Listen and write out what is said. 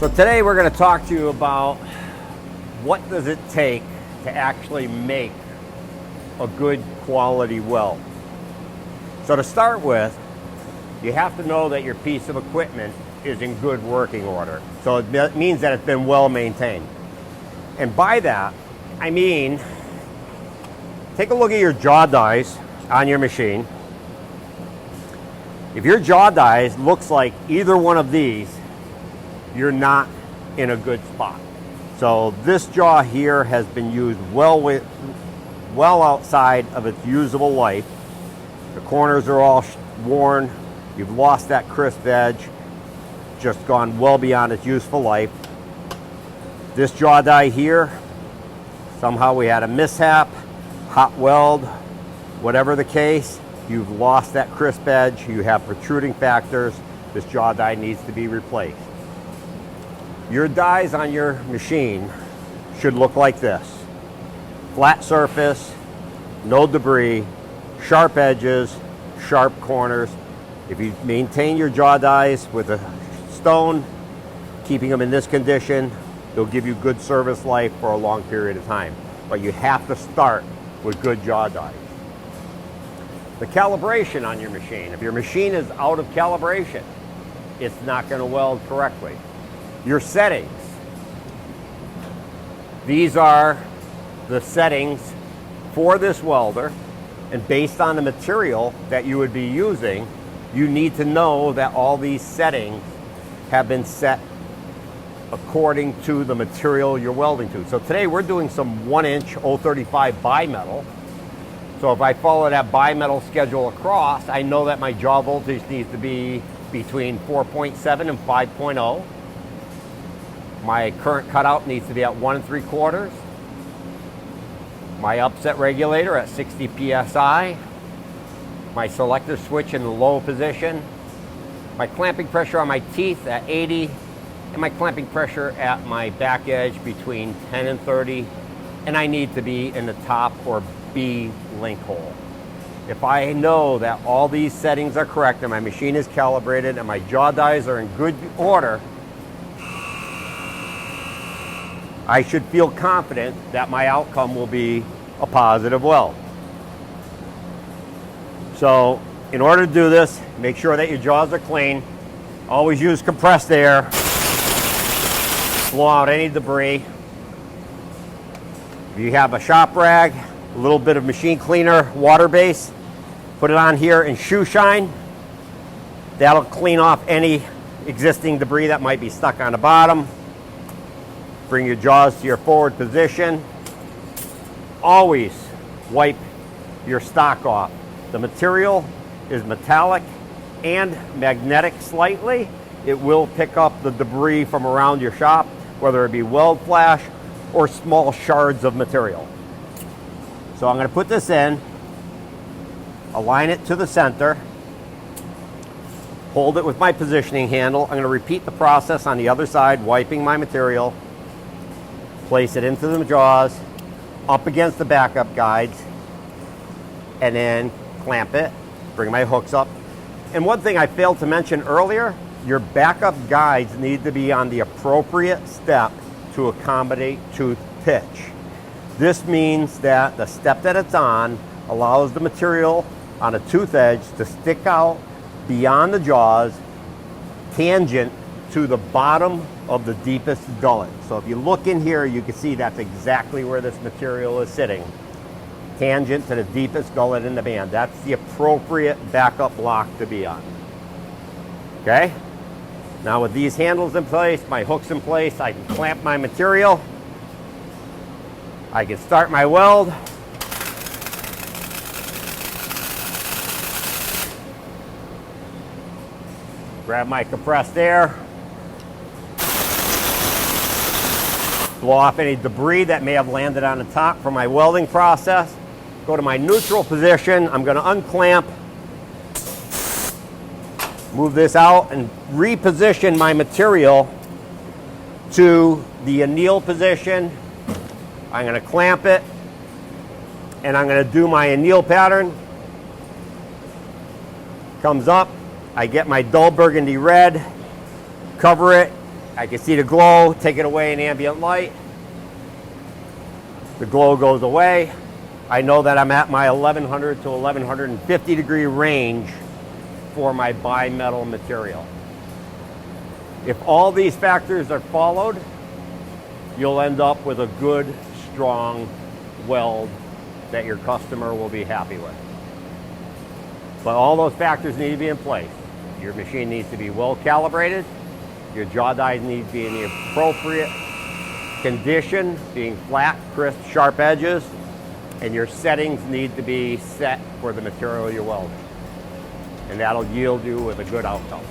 So today we're going to talk to you about what does it take to actually make a good quality weld. So to start with, you have to know that your piece of equipment is in good working order. So it means that it's been well maintained. And by that, I mean, take a look at your jaw dies on your machine. If your jaw dies looks like either one of these, you're not in a good spot. So this jaw here has been used well outside of its usable life. The corners are all worn. You've lost that crisp edge, just gone well beyond its useful life. This jaw die here, somehow we had a mishap, hot weld, whatever the case, you've lost that crisp edge, you have protruding factors, this jaw die needs to be replaced. Your dies on your machine should look like this. Flat surface, no debris, sharp edges, sharp corners. If you maintain your jaw dies with a stone, keeping them in this condition, they'll give you good service life for a long period of time. But you have to start with good jaw dies. The calibration on your machine. If your machine is out of calibration, it's not going to weld correctly. Your settings. These are the settings for this welder, and based on the material that you would be using, you need to know that all these settings have been set according to the material you're welding to. So today we're doing some 1-inch 035 bimetal. So if I follow that bimetal schedule across, I know that my jaw voltage needs to be between 4.7 and 5.0. My current cutout needs to be at 1 3/4. My upset regulator at 60 psi. My selector switch in the low position. My clamping pressure on my teeth at 80. And my clamping pressure at my back edge between 10 and 30. And I need to be in the top or B link hole. If I know that all these settings are correct and my machine is calibrated and my jaw dies are in good order, I should feel confident that my outcome will be a positive weld. So in order to do this, make sure that your jaws are clean. Always use compressed air. Blow out any debris. If you have a shop rag, a little bit of machine cleaner, water base, put it on here and shoe shine. That'll clean off any existing debris that might be stuck on the bottom. Bring your jaws to your forward position. Always wipe your stock off. The material is metallic and magnetic slightly. It will pick up the debris from around your shop, whether it be weld flash or small shards of material. So I'm going to put this in, align it to the center, hold it with my positioning handle. I'm going to repeat the process on the other side, wiping my material, place it into the jaws, up against the backup guides, and then clamp it, bring my hooks up. And one thing I failed to mention earlier, your backup guides need to be on the appropriate step to accommodate tooth pitch. This means that the step that it's on allows the material on a tooth edge to stick out beyond the jaws, tangent to the bottom of the deepest gullet. So if you look in here, you can see that's exactly where this material is sitting. Tangent to the deepest gullet in the band. That's the appropriate backup block to be on. Okay? Now with these handles in place, my hooks in place, I can clamp my material. I can start my weld. Grab my compressed air. Blow off any debris that may have landed on the top from my welding process. Go to my neutral position. I'm going to unclamp, move this out, and reposition my material to the anneal position. I'm going to clamp it, and I'm going to do my anneal pattern. Comes up, I get my dull burgundy red, cover it, I can see the glow, take it away in ambient light. The glow goes away. I know that I'm at my 1100 to 1150 degree range for my bimetal material. If all these factors are followed, you'll end up with a good, strong weld that your customer will be happy with. But all those factors need to be in place. Your machine needs to be well calibrated. Your jaw dies need to be in the appropriate condition, being flat, crisp, sharp edges, and your settings need to be set for the material you're welding. And that'll yield you with a good outcome.